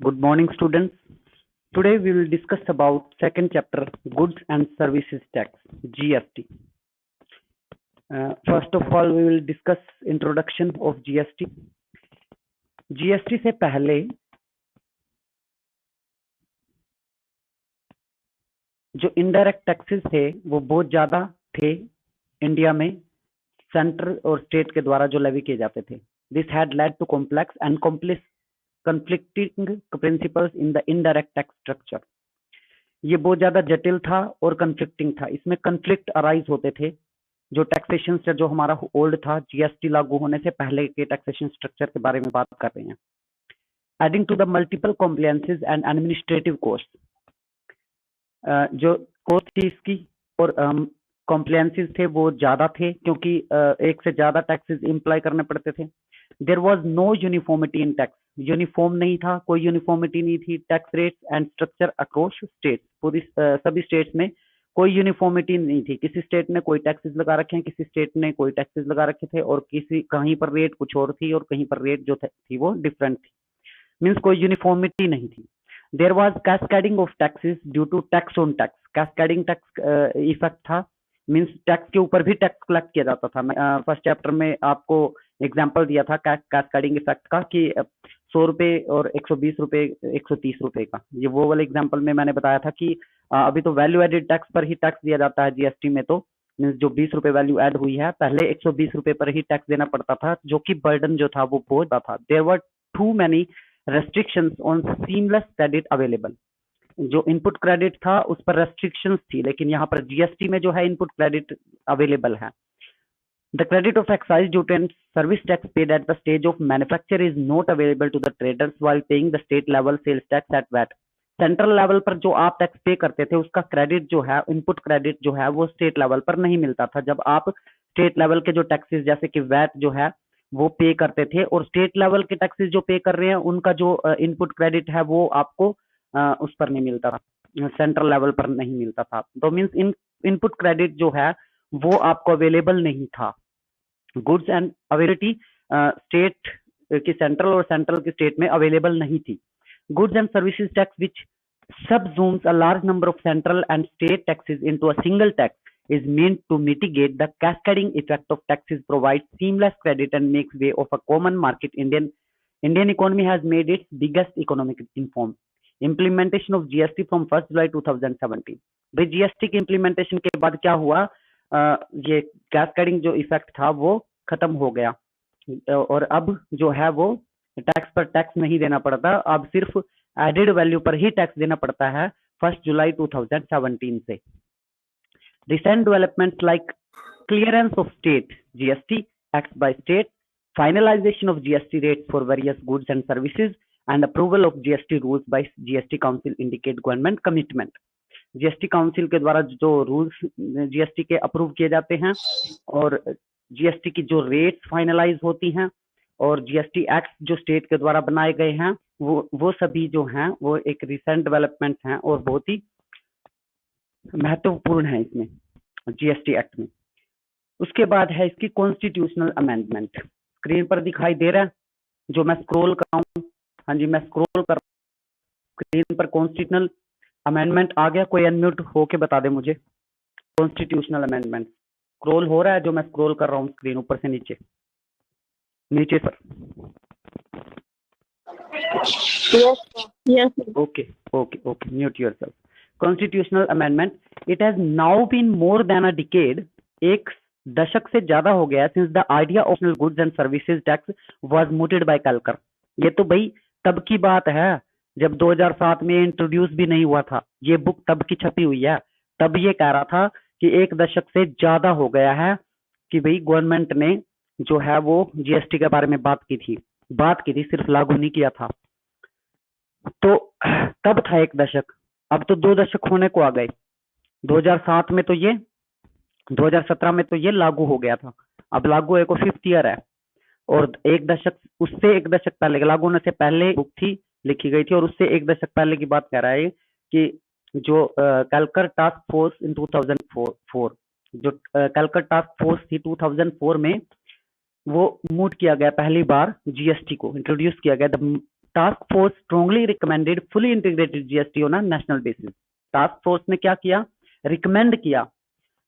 Good morning, students. Today we will discuss about second chapter, Goods and Services Tax, GST. First of all, we will discuss introduction of GST. GST से पहले जो indirect taxes थे वो बहुत ज्यादा थे India में, centre और स्टेट के द्वारा जो लेवी किए जाते थे. This had led to complex and conflicting principles in the indirect tax structure. ये बहुत ज्यादा जटिल था और कंफ्लिक्टिंग था. इसमें कंफ्लिक्ट अराइज होते थे. जो टैक्सेशन से जो हमारा ओल्ड था, जीएसटी लागू होने से पहले के टैक्सेशन स्ट्रक्चर के बारे में बात कर रहे हैं. Adding to the multiple compliances and administrative cost, जो कॉस्ट थी इसकी और कॉम्प्लायंसेस थे वो ज्यादा थे क्योंकि एक से ज्यादा टैक्सेस इम्प्लाई करने पड़ते थे. There was no uniformity in tax, uniform नहीं था, कोई यूनिफॉर्मिटी नहीं थी. Tax rates and structure across states, पूरी सभी स्टेट्स में कोई यूनिफॉर्मिटी नहीं थी. किसी स्टेट ने कोई टैक्सेस लगा रखे हैं, किसी स्टेट ने कोई टैक्सेस लगा रखे थे और किसी कहीं पर रेट कुछ और थी और कहीं पर रेट जो थी वो डिफरेंट थी. मीन्स कोई यूनिफॉर्मिटी नहीं थी. There was cascading of taxes due to tax on tax. Cascading tax effect था. मीन्स टैक्स के ऊपर भी टैक्स कलेक्ट किया जाता था. मैं फर्स्ट चैप्टर में आपको एग्जाम्पल दिया था कैस्केडिंग इफेक्ट का कि 100 रुपए और 120 रुपए 130 रुपए का. ये वो वाले एग्जाम्पल में मैंने बताया था कि अभी तो वैल्यू एडेड टैक्स पर ही टैक्स दिया जाता है जीएसटी में. तो मीन्स जो 20 रुपए वैल्यू एड हुई है, पहले 120 रुपए पर ही टैक्स देना पड़ता था, जो कि बर्डन जो था वो बहुत ज्यादा था. There were too many restrictions on seamless credit available. जो इनपुट क्रेडिट था उस पर रेस्ट्रिक्शंस थी, लेकिन यहाँ पर जीएसटी में जो है इनपुट क्रेडिट अवेलेबल है. The credit of excise duty and service tax paid at the stage of manufacture is not available to the traders while paying the state level sales tax at VAT. Central level पर जो आप tax पे करते थे उसका credit जो है, input credit जो है वो स्टेट लेवल पर नहीं मिलता था. जब आप स्टेट लेवल के जो टैक्सेस जैसे कि वैट जो है वो पे करते थे और स्टेट लेवल के टैक्सेस जो पे कर रहे हैं उनका जो इनपुट क्रेडिट है वो आपको उस पर नहीं मिलता था, सेंट्रल लेवल पर नहीं मिलता था. तो मीन्स इनपुट क्रेडिट जो है वो आपको अवेलेबल नहीं था. गुड्स एंड अवेलेबिलिटी स्टेट की सेंट्रल और सेंट्रल की स्टेट में अवेलेबल नहीं थी. Goods and services tax which subsumes a large number of central and state taxes into a single tax is meant to mitigate the cascading effect of taxes, provide seamless credit and makes way of a common market. Indian economy has made its biggest economic reform. Implementation of GST from 1st July 2017. भाई GST की implementation के बाद क्या हुआ, ये cascading जो effect था वो खत्म हो गया और अब जो है वो टैक्स पर टैक्स नहीं देना पड़ता. अब सिर्फ एडेड वैल्यू पर ही टैक्स देना पड़ता है 1 जुलाई 2017 से. Recent developments like clearance of state GST act by state, finalization of GST rate for various goods and services and approval of GST rules by GST council indicate government commitment. GST council के द्वारा जो rules GST के approve किए जाते हैं और GST की जो रेट्स फाइनलाइज होती हैं और जीएसटी एक्ट जो स्टेट के द्वारा बनाए गए हैं वो सभी जो हैं वो एक रिसेंट डेवलपमेंट हैं और बहुत ही महत्वपूर्ण है इसमें जीएसटी एक्ट में. उसके बाद है इसकी कॉन्स्टिट्यूशनल अमेंडमेंट. स्क्रीन पर दिखाई दे रहा है जो मैं स्क्रॉल कर रहा हूँ. हाँ जी, मैं स्क्रॉल कर स्क्रीन पर कॉन्स्टिट्यूशनल अमेंडमेंट आ गया. कोई अनम्यूट होके बता दे मुझे. कॉन्स्टिट्यूशनल अमेंडमेंट स्क्रॉल हो रहा है, जो मैं स्क्रॉल कर रहा हूँ स्क्रीन ऊपर से नीचे sir. Yes. Okay. Mute yourself. Constitutional amendment. It has now been more than a decade. एक दशक से ज्यादा हो गया since the idea of goods and services tax was mooted by Kalkar. ये तो भाई तब की बात है जब 2007 में इंट्रोड्यूस भी नहीं हुआ था. ये बुक तब की छपी हुई है. तब ये कह रहा था कि एक दशक से ज्यादा हो गया है कि भाई गवर्नमेंट ने जो है वो जीएसटी के बारे में बात की थी, सिर्फ लागू नहीं किया था. तो तब था एक दशक, अब तो 2 दशक होने को आ गए. 2007 में तो ये 2017 में तो ये लागू हो गया था. अब लागू है को 5th ईयर है और एक दशक उससे एक दशक पहले लागू होने से पहले बुक थी लिखी गई थी और उससे एक दशक पहले की बात कह रहा है कि जो कैलकर टास्क फोर्स इन 2004 जो कैलकर टास्क फोर्स थी 2004 में वो मूट किया गया पहली बार जीएसटी को इंट्रोड्यूस किया गया. The task force strongly recommended fully integrated GST on a national basis. Task force ने क्या किया, रिकमेंड किया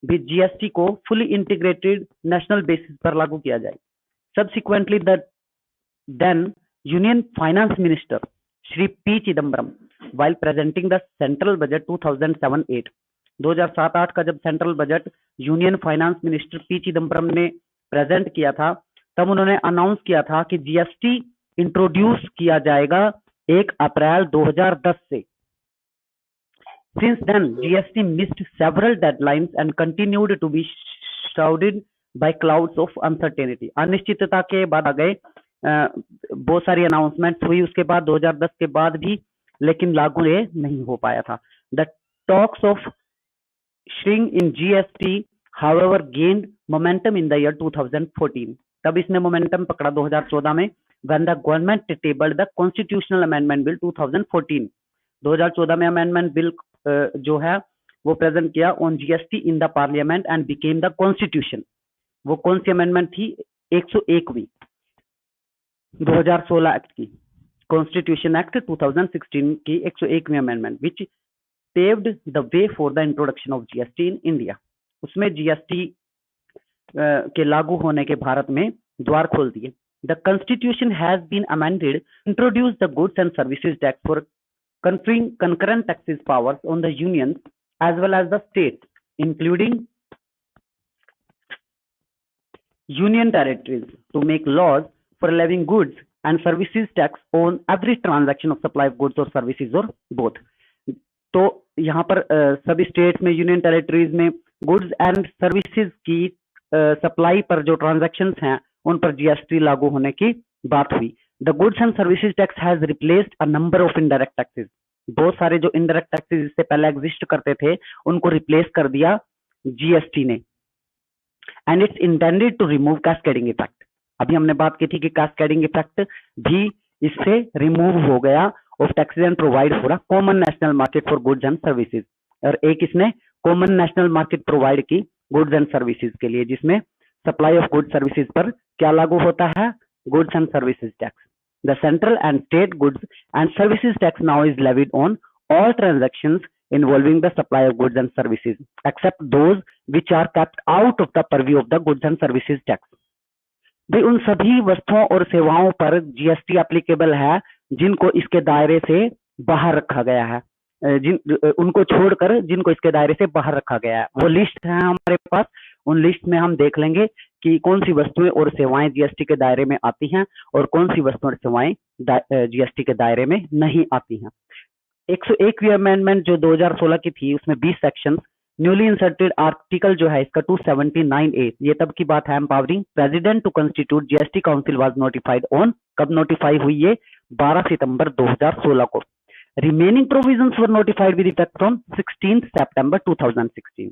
भी जीएसटी को फुली इंटीग्रेटेड नेशनल बेसिस पर लागू किया जाए। Subsequently the then union finance minister Shri P Chidambaram while presenting the central budget 2007-8 2007-8 का जब central budget union finance minister P Chidambaram ने प्रेजेंट किया था, तब उन्होंने अनाउंस किया था कि जीएसटी इंट्रोड्यूस किया जाएगा 1 अप्रैल 2010 से। Since then GST missed several deadlines and continued to be shrouded by clouds of uncertainty। अनिश्चितता के बाद आ गए, बहुत सारी अनाउंसमेंट हुई उसके बाद 2010 के बाद भी, लेकिन लागू ये नहीं हो पाया था। The talks of shrink in GST however gained momentum in the year 2014। तब इसने मोमेंटम पकड़ा 2014 में, when the government tabled the constitutional amendment bill 2014। 2014 में अमेंडमेंट बिल जो है वो प्रेजेंट किया on GST in the parliament and became the constitution. वो कौन सी अमेंडमेंट थी, 101वीं 2016 एक्ट की, कॉन्स्टिट्यूशन एक्ट 2016 की 101वीं amendment which paved the way for the introduction of GST in India. उसमें जीएसटी के लागू होने के भारत में द्वार खोल दिए। The constitution has been amended introduce the goods and services tax for conferring concurrent taxes powers on the unions as well as the states, including union territories, to make laws for levying goods and services tax on every transaction of supply of goods or services or both। तो यहाँ पर सभी states में, union territories में goods and services की supply पर जो transactions हैं उन पर जीएसटी लागू होने की बात हुई। The goods and services tax has replaced a number of indirect taxes। बहुत सारे जो indirect taxes इससे पहले एग्जिस्ट करते थे उनको रिप्लेस कर दिया जीएसटी ने। And it's intended to remove cascading effect। अभी हमने बात की थी कि cascading effect भी इससे रिमूव हो गया of taxes and provide for a common national market for goods and services। और एक इसने common national market provide की goods and services के लिए, जिसमें supply of goods services पर क्या लागू होता है, goods and services tax। The central and state goods and services tax now is levied on all transactions involving the supply of goods and services except those which are kept out of the purview of the goods and services tax। भी उन सभी वस्तुओं और सेवाओं पर GST applicable है जिनको इसके दायरे से बाहर रखा गया है, उनको छोड़कर जिनको इसके दायरे से बाहर रखा गया है। वो लिस्ट है हमारे पास, उन लिस्ट में हम देख लेंगे कि कौन सी वस्तुएं और सेवाएं जीएसटी के दायरे में आती हैं और कौन सी वस्तुएं और सेवाएं जीएसटी के दायरे में नहीं आती हैं। 101वीं अमेंडमेंट जो 2016 की थी, उसमें 20 सेक्शन, न्यूली इंसर्टेड आर्टिकल जो है इसका 279A, ये तब की बात है। Empowering president to constitute GST council was notified on, कब नोटिफाई हुई ये, 12 सितंबर 2016 को। Remaining provisions were notified with effect from 16 September 2016।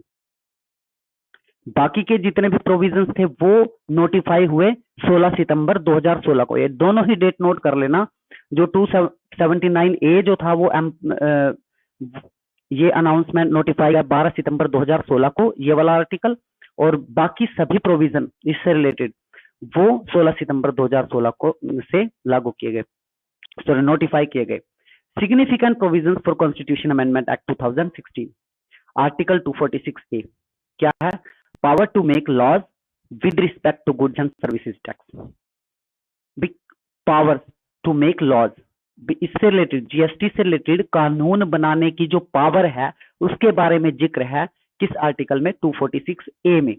बाकी के जितने भी प्रोविजंस थे वो नोटिफाई हुए 16 सितंबर 2016 को। ये दोनों ही डेट नोट कर लेना। जो 279A जो था वो ये अनाउंसमेंट नोटिफाई है 12 सितंबर 2016 को, ये वाला आर्टिकल, और बाकी सभी प्रोविजन इससे रिलेटेड वो 16 सितंबर 2016 को से लागू किए गए, सॉरी नोटिफाई किए गए। Significant provisions for constitution amendment act 2016, article 246A क्या है, power to make laws with respect to goods and services tax. Power to make laws, इससे रिलेटेड जीएसटी से रिलेटेड कानून बनाने की जो पावर है उसके बारे में जिक्र है किस आर्टिकल में, 246A में।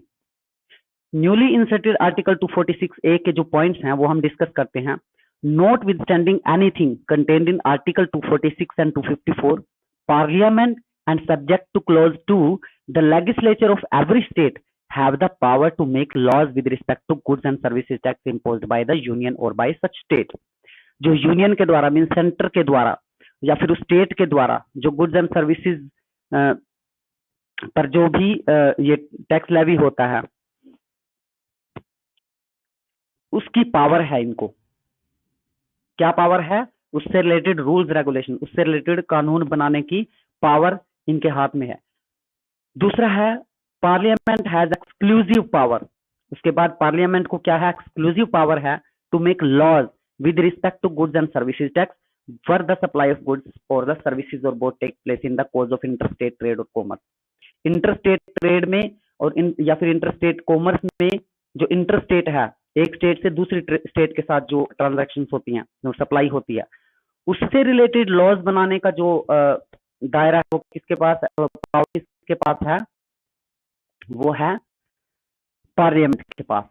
न्यूली इंसर्टेड आर्टिकल 246A के जो पॉइंट्स हैं वो हम डिस्कस करते हैं। Notwithstanding anything contained in article 246 and 254, parliament and subject two clause 2, the legislature of every state have the power to make laws with respect to goods and services tax imposed by the union or by such state। जो union के द्वारा mean centre के द्वारा या फिर state के द्वारा जो गुड्स एंड सर्विसेज पर जो भी ये टैक्स लेवी होता है उसकी पावर है, इनको क्या पावर है, उससे रिलेटेड रूल्स रेगुलेशन, उससे रिलेटेड कानून बनाने की पावर इनके हाथ में है। दूसरा है पार्लियामेंट हैज एक्सक्लूसिव पावर। उसके बाद पार्लियामेंट को क्या है, एक्सक्लूसिव पावर है to make laws with respect to goods and services tax where the supply of goods or the services or both take place in the course of interstate trade or commerce. Interstate trade में और या फिर interstate commerce में जो interstate है, एक state से दूसरी स्टेट के साथ जो ट्रांजैक्शंस होती हैं, जो सप्लाई होती है, उससे रिलेटेड लॉज बनाने का जो दायरा है वो किसके पास है? वो है पार्लियामेंट के पास।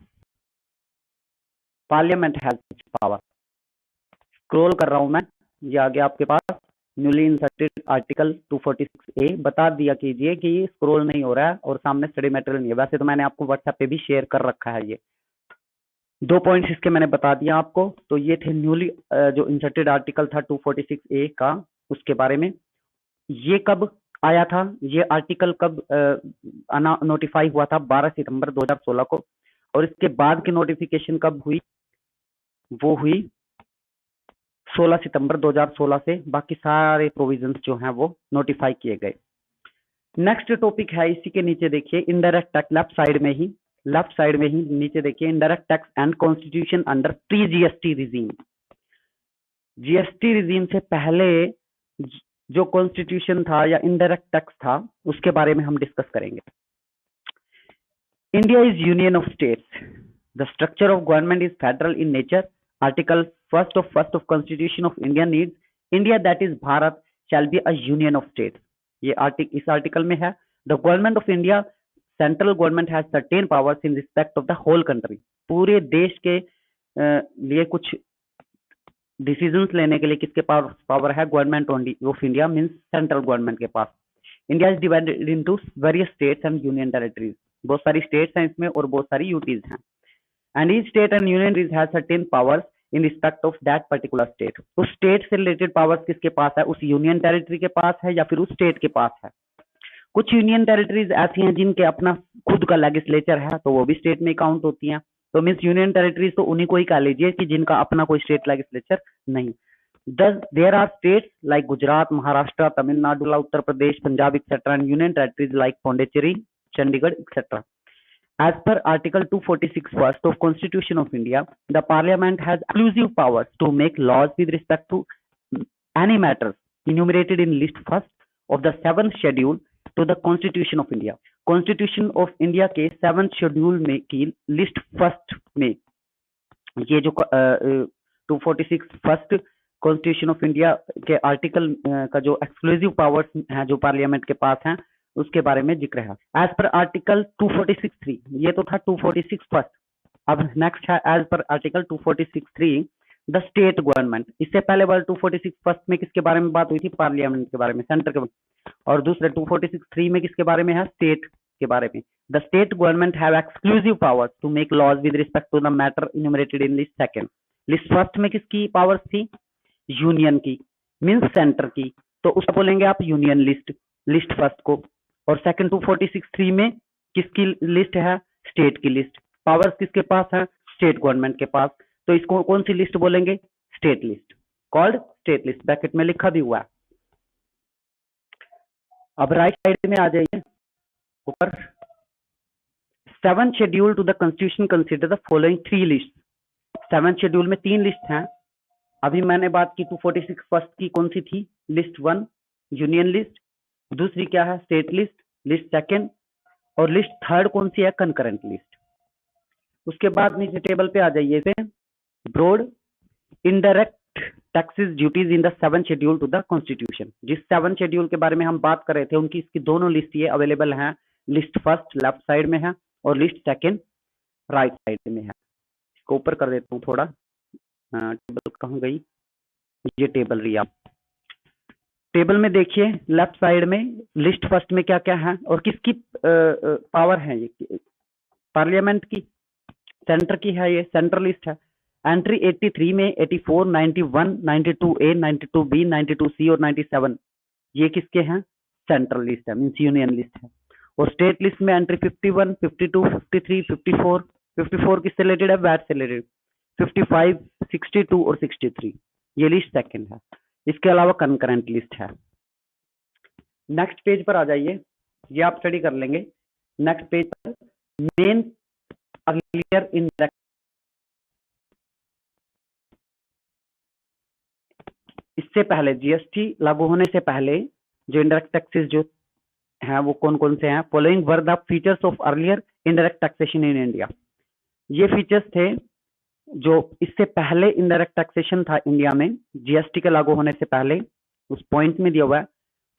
Parliament has power. स्क्रॉल कर रहा हूं मैं, ये आ गया आपके पास न्यूली इंसर्टेड आर्टिकल 246A। बता दिया कीजिए कि ये स्क्रॉल नहीं हो रहा है और सामने स्टडी मटेरियल नहीं है। वैसे तो मैंने आपको व्हाट्सएप पे भी शेयर कर रखा है। ये 2 पॉइंट्स इसके मैंने बता दिया आपको। तो ये थे न्यूली जो इंसर्टेड आर्टिकल था 246A का, उसके बारे में। ये कब आया था? ये आर्टिकल कब नोटिफाई हुआ था? 12 सितंबर 2016 को। और इसके बाद की नोटिफिकेशन कब हुई? वो हुई 16 सितंबर 2016 से। बाकी सारे प्रोविजंस जो हैं वो नोटिफाई किए गए। नेक्स्ट टॉपिक है इसी के नीचे देखिए, इनडायरेक्ट टैक्स। लेफ्ट साइड में ही नीचे देखिए, indirect tax and constitution under pre GST regime. GST regime से पहले जो कॉन्स्टिट्यूशन था या इनडायरेक्ट टैक्स था, उसके बारे में हम डिस्कस करेंगे। India is union of states. The structure of government is federal in nature. Article first of constitution of India needs India that is Bharat shall be a union of states. ये इस article में है। The government of India, central government has certain powers in respect of the whole country. पूरे देश के लिए कुछ decisions लेने के लिए किसके पास पावर है? Government of India means central government के पास। India is divided into various states and union territories. बहुत सारी स्टेट्स हैं इसमें और बहुत सारी यूटीज हैं। And each state and union territories has certain powers in respect of that particular state. उस स्टेट से रिलेटेड पावर्स किसके पास है? उस यूनियन टेरिटरी के पास है या फिर उस स्टेट के पास है। कुछ यूनियन टेरिटरीज ऐसी हैं जिनके अपना खुद का लेजिस्लेचर है, तो वो भी स्टेट में काउंट होती हैं। तो मीन्स यूनियन टेरिटरीज तो उन्हीं को ही कह लीजिए कि जिनका अपना कोई स्टेट लेजिस्लेचर नहीं। Thus, there are states like Gujarat, Maharashtra, Tamil Nadu, Uttar Pradesh, Punjab, etc., and union territories like Pondicherry, Chandigarh, etc. As per Article 246 first of Constitution of India, the Parliament has exclusive powers to make laws with respect to any matters enumerated in list first of the 7th schedule to the Constitution of India. Constitution of India के 7th schedule में की list first में ये जो 246 first constitution of India के article का जो exclusive powers हैं जो पार्लियामेंट के पास हैं, उसके बारे में जिक्र है। एज पर आर्टिकल 246(3), ये तो था 246 फर्स्ट। अब नेक्स्ट है as per article 246(3) the state government. इससे पहले वाले 246 फर्स्ट में किसके बारे में बात हुई थी? पार्लियामेंट के बारे में, सेंटर के बारे में। और दूसरे 246(3) में किसके बारे में है? स्टेट के बारे में। The state government have exclusive powers to make laws with respect to the matter enumerated in list second. List first में किसकी पावर्स थी? यूनियन की, मींस सेंटर की। तो उसको बोलेंगे आप यूनियन लिस्ट फर्स्ट को। और सेकंड 246(3) में किसकी लिस्ट है? स्टेट की लिस्ट। पावर्स किसके पास है? स्टेट गवर्नमेंट के पास। तो इसको कौन सी लिस्ट बोलेंगे? State list, called state list. Bracket में लिखा भी हुआ है। अब राइट साइड में आ जाइए ऊपर। 7th schedule to the constitution consider the following 3 list. 7th schedule में 3 लिस्ट हैं। अभी मैंने बात की 246 फर्स्ट की, कौन सी थी? List 1 union list. दूसरी क्या है? State list second. और लिस्ट थर्ड कौन सी है? Concurrent list. उसके बाद नीचे टेबल पे आ जाइए से broad indirect taxes duties in the 7th schedule to the constitution. जिस 7th शेड्यूल के बारे में हम बात कर रहे थे, उनकी इसकी दोनों लिस्ट ये अवेलेबल हैं। लिस्ट फर्स्ट लेफ्ट साइड में है और लिस्ट सेकंड राइट साइड में है। इसको ऊपर कर देता हूँ थोड़ा। टेबल कहाँ गई? ये टेबल रही। आप टेबल में देखिए लेफ्ट साइड में लिस्ट फर्स्ट में क्या क्या है और किसकी पावर है? ये पार्लियामेंट की, सेंटर की है। ये सेंट्रल लिस्ट है। एंट्री 83 में 84, 91, 92A, 92B, 92C और 97 ये किसके हैं? सेंट्रल लिस्ट है, मींस यूनियन लिस्ट है। और स्टेट लिस्ट में एंट्री 51, 52, 53, 54 किससे रिलेटेड है? वैट से रिलेटेड। 55, 62 और 63 ये लिस्ट सेकंड है। इसके अलावा कंकरेंट लिस्ट है। नेक्स्ट पेज पर आ जाइए, ये आप स्टडी कर लेंगे। नेक्स्ट पेज पर मेन अर्लियर इससे पहले जीएसटी लागू होने से पहले जो इनडायरेक्ट टैक्सेस जो हैं वो कौन कौन से हैं? Following were the features of earlier indirect taxation in India. ये फीचर्स थे जो इससे पहले इनडायरेक्ट टैक्सेशन था इंडिया में, जीएसटी के लागू होने से पहले। उस पॉइंट में दिया हुआ है,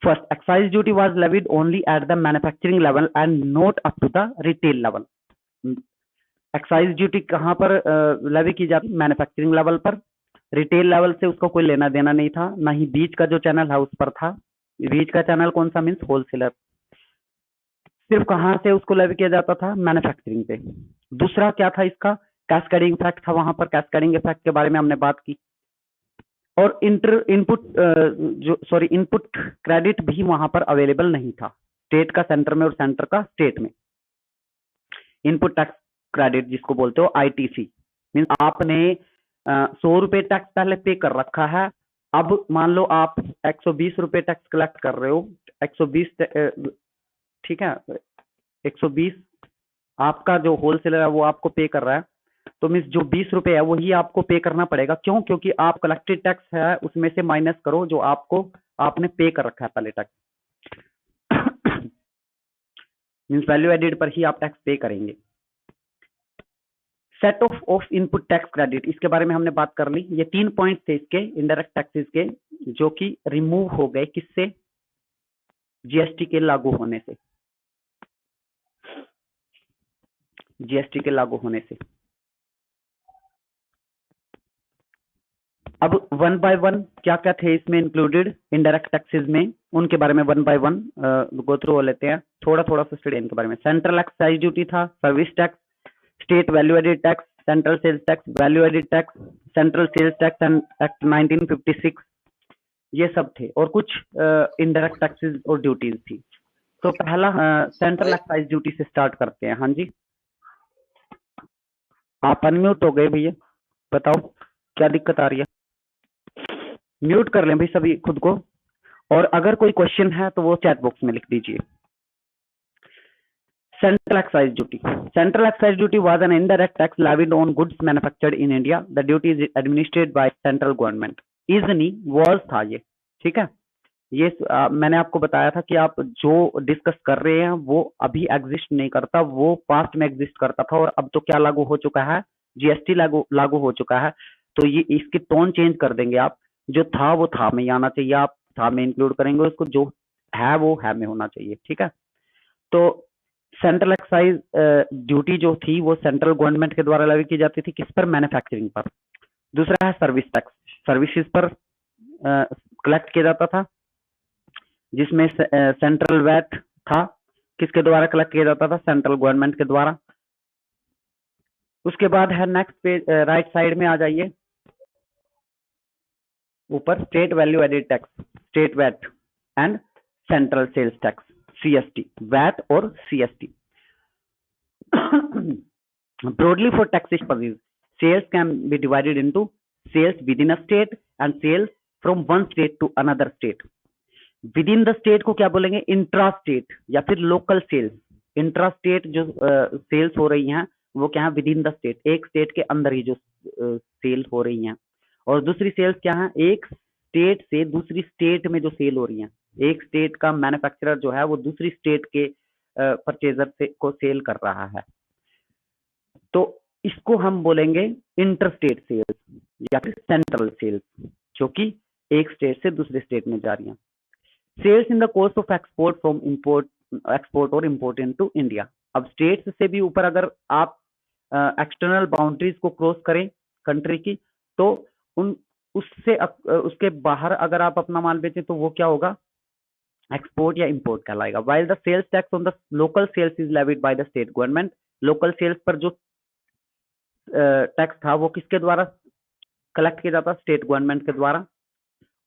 first, excise duty was levied only at the manufacturing level and not up to the retail level. Excise duty कहाँ पर लेवी की जाती? मैन्युफैक्चरिंग लेवल पर। रिटेल लेवल से उसको कोई लेना देना नहीं था, ना ही बीच का जो चैनल है उस पर था। बीच का चैनल कौन सा? Means wholesaler. सिर्फ कहाँ से उसको लेवी किया जाता था? मैन्युफैक्चरिंग पे। दूसरा क्या था इसका? कैस्केडिंग इफेक्ट था वहां पर। कैस्केडिंग इफेक्ट के बारे में हमने बात की। और इनपुट क्रेडिट भी वहां पर अवेलेबल नहीं था, स्टेट का सेंटर में और सेंटर का स्टेट में। इनपुट टैक्स क्रेडिट जिसको बोलते हो आईटीसी, मीन आपने 100 रुपए टैक्स पहले पे कर रखा है, अब मान लो आप 120 रुपए टैक्स कलेक्ट कर रहे हो, 120, ठीक है, 120 आपका जो होलसेलर है वो आपको पे कर रहा है, तो मीन्स जो 20 रुपए है वही आपको पे करना पड़ेगा। क्यों? क्योंकि आप कलेक्टेड टैक्स है उसमें से माइनस करो जो आपने पे कर रखा है पहले टैक्स। मीन्स वैल्यू एडेड पर ही आप टैक्स पे करेंगे। Set of input tax credit, इसके बारे में हमने बात कर ली। ये 3 पॉइंट थे इसके इनडायरेक्ट टैक्सेस के, जो कि रिमूव हो गए। किससे? जीएसटी के लागू होने से। जीएसटी के लागू होने से। अब वन बाय वन क्या क्या थे इसमें इंक्लूडेड इनडायरेक्ट टैक्सेस में, उनके बारे में one by one go through हो लेते हैं। थोड़ा थोड़ा सा स्टडी इनके बारे में। सेंट्रल एक्साइज ड्यूटी था, service tax, state value added tax, central sales tax, value added tax, central sales tax act 1956, ये सब थे। और कुछ इनडायरेक्ट टैक्सेस और ड्यूटीज थी। तो पहला सेंट्रल एक्साइज ड्यूटी से स्टार्ट करते हैं। हाँ जी, आप अनम्यूट हो गए भैया, बताओ क्या दिक्कत आ रही है? म्यूट कर लें भाई सभी खुद को, और अगर कोई क्वेश्चन है तो वो चैट बॉक्स में लिख दीजिए। Central excise duty. Central excise duty was an indirect tax levied on goods manufactured in India. The duty is administered by central government. इजनी was था ये, ठीक है। ये मैंने आपको बताया था कि आप जो डिस्कस कर रहे हैं वो अभी एग्जिस्ट नहीं करता, वो पास्ट में एग्जिस्ट करता था, और अब तो क्या लागू हो चुका है? जीएसटी लागू हो चुका है। तो ये इसकी टोन चेंज कर देंगे आप। जो था वो था में ही आना चाहिए, आप था में इंक्लूड करेंगे उसको, जो है वो है में होना चाहिए, ठीक है। तो सेंट्रल एक्साइज ड्यूटी जो थी वो सेंट्रल गवर्नमेंट के द्वारा लेवी की जाती थी। किस पर? मैन्युफैक्चरिंग पर। दूसरा है सर्विस टैक्स, सर्विसेज पर कलेक्ट किया जाता था, जिसमें सेंट्रल वैट था। किसके द्वारा कलेक्ट किया जाता था? सेंट्रल गवर्नमेंट के द्वारा। उसके बाद है नेक्स्ट पेज, राइट साइड में आ जाइए ऊपर, state value added tax, state VAT and central sales tax, CST, VAT और CST. Broadly for taxation purposes, sales can be divided into sales within a state and sales from one state to another state. Within the state को क्या बोलेंगे? Intra state या फिर local sales. Intra state जो sales हो रही हैं वो क्या है? विदिन द स्टेट, एक स्टेट के अंदर ही जो सेल हो रही हैं। और दूसरी सेल्स क्या है? एक स्टेट से दूसरी स्टेट में जो सेल हो रही हैं। एक स्टेट का मैन्युफैक्चरर जो है वो दूसरी स्टेट के परचेजर से को सेल कर रहा है, तो इसको हम बोलेंगे इंटरस्टेट सेल्स या फिर सेंट्रल सेल्स, जो कि एक स्टेट से दूसरे स्टेट में जा रही हैं। Sales in the course of export from export और इम्पोर्ट इनटू इंडिया। अब स्टेट्स से भी ऊपर अगर आप एक्सटर्नल बाउंड्रीज को क्रॉस करें कंट्री की, तो उसके बाहर अगर आप अपना माल बेचें तो वो क्या होगा? एक्सपोर्ट या इंपोर्ट कहलाएगा। While the sales tax on the local sales is levied by the state government. Local sales पर जो टैक्स था वो किसके द्वारा कलेक्ट किया जाता? स्टेट गवर्नमेंट के द्वारा।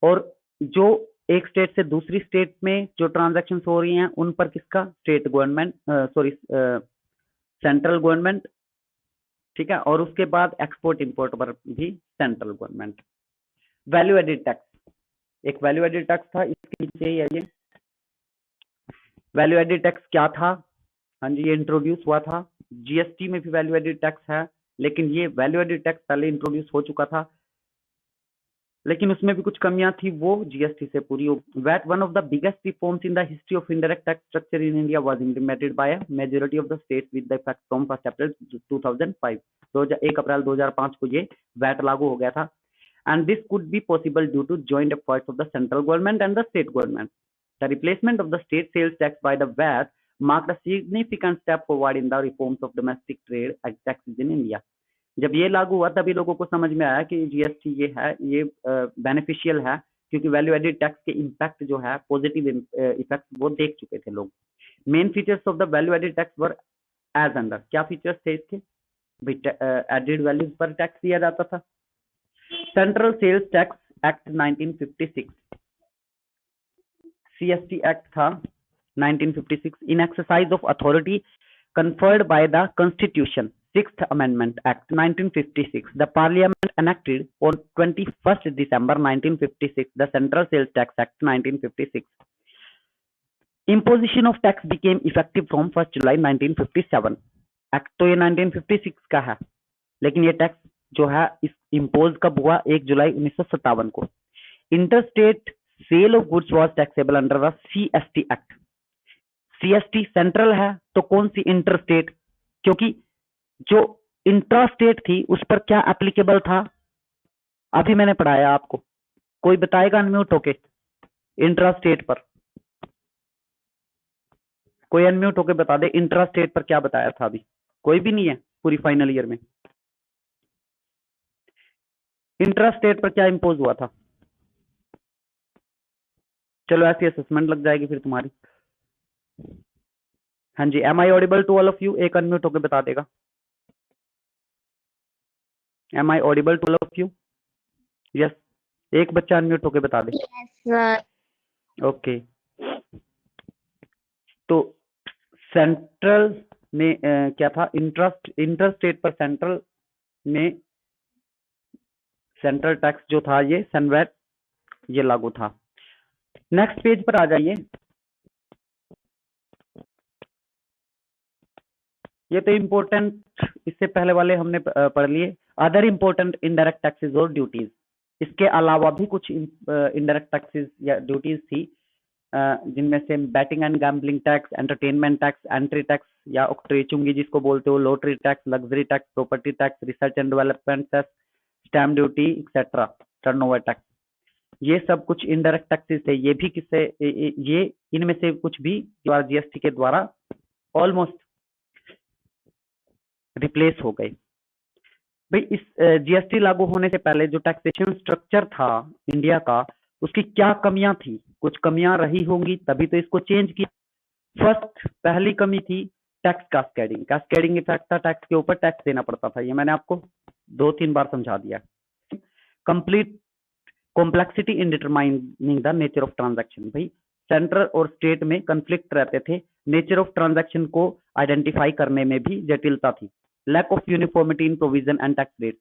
और जो एक स्टेट से दूसरी स्टेट में जो ट्रांजैक्शन हो रही हैं उन पर किसका? स्टेट गवर्नमेंट, सेंट्रल गवर्नमेंट, ठीक है। और उसके बाद एक्सपोर्ट इंपोर्ट पर भी central government. Value added tax, एक वैल्यू एडेड टैक्स था, इसके नीचे ही है ये। वैल्यू एडेड टैक्स क्या था? हाँ जी, ये इंट्रोड्यूस हुआ था। जीएसटी में भी वैल्यू एडेड टैक्स है, लेकिन ये वैल्यू एडेड टैक्स पहले इंट्रोड्यूस हो चुका था। लेकिन उसमें भी कुछ कमियां थी, वो जीएसटी से पूरी हो। VAT one of the biggest reforms in the history of indirect tax structure in India was implemented by a majority of the states with the effect from 1 अप्रैल 2005। 1 अप्रैल 2005 को ये वैट लागू हो गया था। And this could be possible due to joint efforts of the central government and the state government. The replacement of the state sales tax by the VAT marked a significant step forward in the reforms of domestic trade taxes in India। जब ये लागू हुआ तभी लोगों को समझ में आया कि जीएसटी ये है, ये बेनिफिशियल है, क्योंकि वैल्यू एडेड टैक्स के इम्पैक्ट जो है, पॉजिटिव इफेक्ट वो देख चुके थे लोग। Main features of the value added tax were as under. क्या फीचर्स थे इसके? एडेड वैल्यूज पर टैक्स दिया जाता था। Central sales tax act 1956, CST act था 1956, in exercise of authority conferred by the Constitution, 6th Amendment Act 1956. The Parliament enacted on 21st December 1956 the Central Sales Tax Act 1956. Imposition of tax became effective from 1st July 1957. Act तो ये 1956 का है, लेकिन ये tax जो है इस impose कब हुआ? 1 जुलाई 1957 को। Interstate sale of goods was taxable under the CST act. CST central है तो कौन सी इंटरस्टेट? क्योंकि जो इंट्रास्टेट थी उस पर क्या एप्लीकेबल था? अभी मैंने पढ़ाया आपको, कोई बताएगा अनम्यूट होके? इंट्रास्टेट पर कोई अनम्यूट होके बता दे, इंट्रास्टेट पर क्या बताया था? अभी कोई भी नहीं है पूरी फाइनल ईयर में। इंट्रास्टेट पर क्या इंपोज हुआ था? चलो ऐसी असेसमेंट लग जाएगी फिर तुम्हारी। हाँ जी, am I audible to all of you? एक अनम्यूट होके बता देगा। Am I audible to all of you? Yes, एक बच्चा अनम्यूट होके बता दे। सर। ओके, तो सेंट्रल में क्या था? इंटरस्टेट पर सेंट्रल में सेंट्रल टैक्स जो था ये सनवैट ये लागू था। नेक्स्ट पेज पर आ जाइए। ये तो इम्पोर्टेंट, इससे पहले वाले हमने पढ़ लिए। अदर इम्पोर्टेंट इनडायरेक्ट टैक्सेस और ड्यूटीज, इसके अलावा भी कुछ इनडायरेक्ट टैक्सेस या ड्यूटीज थी, जिनमें से batting and gambling tax, entertainment tax, entry tax या ऑक्ट्रेचुंगी जिसको बोलते हो, lottery tax, luxury tax, property tax, research and development tax, stamp duty etcetera, turnover tax, ये सब कुछ इनडायरेक्ट टैक्सेस थे। ये भी किससे, ये इनमें से कुछ भी जीएसटी के द्वारा ऑलमोस्ट रिप्लेस हो गए। भाई इस जीएसटी लागू होने से पहले जो टैक्सेशन स्ट्रक्चर था इंडिया का, उसकी क्या कमियां थी? कुछ कमियां रही होंगी तभी तो इसको चेंज किया। फर्स्ट, पहली कमी थी टैक्स कास्केडिंग। कास्केडिंग इफेक्ट था, टैक्स के ऊपर टैक्स देना पड़ता था, ये मैंने आपको 2-3 बार समझा दिया। Complete complexity in determining the nature of transaction. भाई सेंट्रल और स्टेट में कंफ्लिक्ट रहते थे, नेचर ऑफ ट्रांजैक्शन को आइडेंटिफाई करने में भी जटिलता थी। Lack of uniformity in provision and tax rate,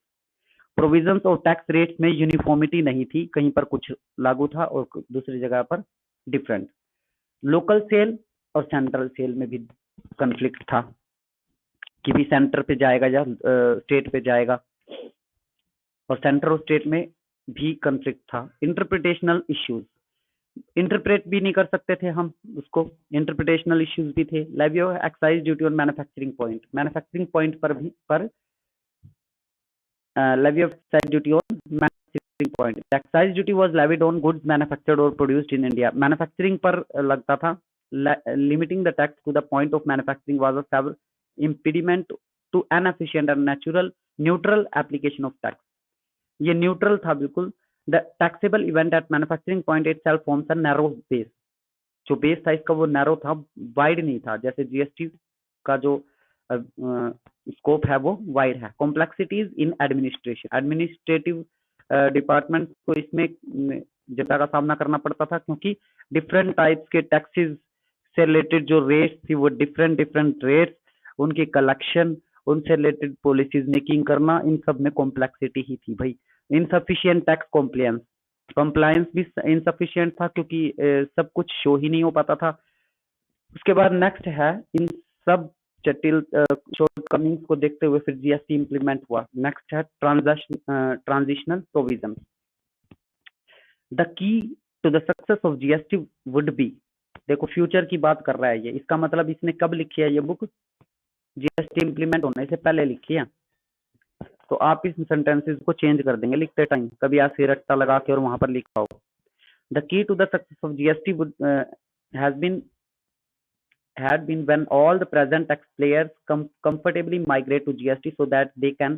provisions और टैक्स रेट्स में यूनिफॉर्मिटी नहीं थी, कहीं पर कुछ लागू था और दूसरी जगह पर डिफरेंट। लोकल सेल और सेंट्रल सेल में भी कंफ्लिक्ट था कि भी सेंटर पे जाएगा या स्टेट पे जाएगा, और सेंटर और स्टेट में भी कंफ्लिक्ट था। इंटरप्रिटेशनल इश्यूज, इंटरप्रेट भी नहीं कर सकते थे हम उसको, इंटरप्रिटेशनल इश्यूज भी थे। Levy of excise duty on manufacturing point, manufacturing point पर भी levy of excise duty on manufacturing point. The excise duty was levied on goods manufactured or produced in India. Manufacturing पर लगता था। Limiting the tax to the point of manufacturing was a severe impediment to an efficient and neutral application of tax. ये neutral था बिल्कुल। The taxable event at manufacturing point itself forms a narrow base. जो base था इसका वो narrow था, wide नहीं था। जैसे जीएसटी का जो स्कोप है वो वाइड है। Complexities in administration, administrative department को इसमें जटा का सामना करना पड़ता था, क्योंकि डिफरेंट टाइप्स के टैक्सेस से रिलेटेड जो रेट्स थी वो डिफरेंट रेट्स, उनकी कलेक्शन, उनसे रिलेटेड पॉलिसीज मेकिंग करना, इन सब में कॉम्प्लेक्सिटी ही थी। भाई इनसफिशिएंट टैक्स कंप्लायंस भी इनसफिशिएंट था, क्योंकि सब कुछ शो ही नहीं हो पाता था। उसके बाद नेक्स्ट है, इन सब जटिल शॉर्टकमिंग्स को देखते हुए फिर जीएसटी इंप्लीमेंट हुआ। नेक्स्ट है transitional provision. The key to the success of GST would be, देखो फ्यूचर की बात कर रहा है ये, इसका मतलब इसने कब लिखी है ये बुक, जीएसटी इंप्लीमेंट होने से पहले लिखी है। तो आप इस सेंटेंसेस को चेंज कर देंगे लिखते टाइम, कभी ऐसे रट्टा लगा के और वहां पर लिखा हो। The key to the success of GST would has been had been when all the present tax players comfortably migrate to GST so that they can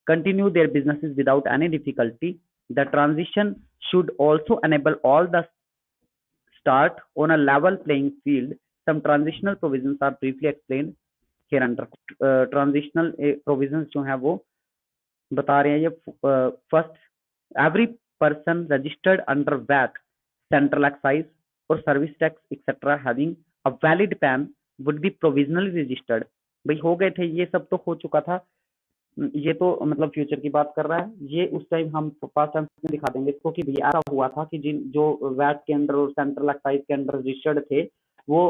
continue their businesses without any difficulty. The transition should also enable all the start on a level playing field. Some transitional provisions are briefly explained here under. Transitional provisions जो हैं वो बता रहे हैं ये, first, every person registered under VAT, central excise और service tax etcetera having a valid PAN would be provisionally registered. भाई हो गए थे ये सब, तो हो चुका था ये, तो मतलब फ्यूचर की बात कर रहा है ये। उस टाइम हम पास्ट टाइम में दिखा देंगे इसको कि भैया ऐसा हुआ था कि जिन जो वैट के अंडर और सेंट्रल एक्साइज के अंडर रजिस्टर्ड थे वो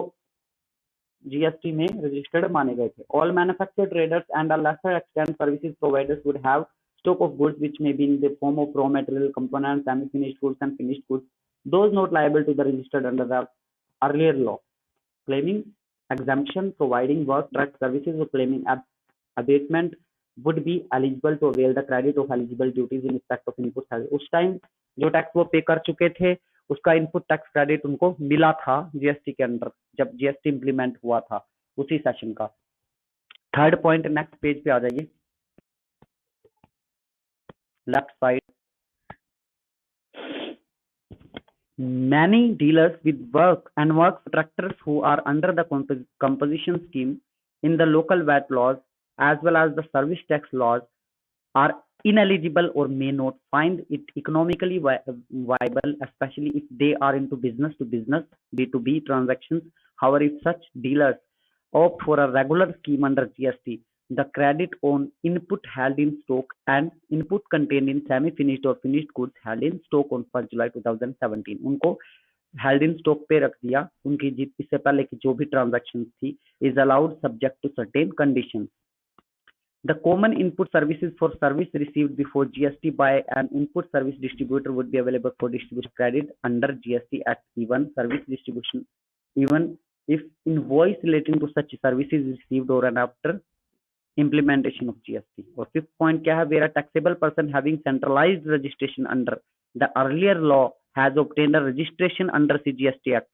जीएसटी में रजिस्टर्ड माने गए थे। All manufacture traders and a lesser extent services providers would have stock of goods which may be in the form of raw material, components, semi-finished goods and finished goods, those not liable to the registered under the earlier law, claiming exemption, providing work, direct services or claiming abatement would be eligible to avail the credit of eligible duties in respect of input tax। उस time जो tax वो पे कर चुके थे उसका input tax credit उनको मिला था जीएसटी के अंदर, जब जीएसटी इंप्लीमेंट हुआ था उसी सेशन का। थर्ड पॉइंट, नेक्स्ट पेज पे आ जाइए, left side. Many dealers with work tractors who are under the composition scheme in the local VAT laws as well as the service tax laws are ineligible or may not find it economically viable, especially if they are into business to business B2B transactions. However, if such dealers opt for a regular scheme under GST, the credit on input held in stock and input contained in semi-finished or finished goods held in stock on 1 July 2017, उनको held in stock पे रख दिया, उनकी इससे पहले की जो भी ट्रांजैक्शन थी, is allowed subject to certain conditions. The common input services for service received before GST by an input service distributor would be available for distribution credit under GST Act, even service distribution, even if invoice relating to such services is received or and after implementation of GST. और fifth point क्या है, where a taxable person having centralized registration under the earlier law has obtained a registration under CGST Act,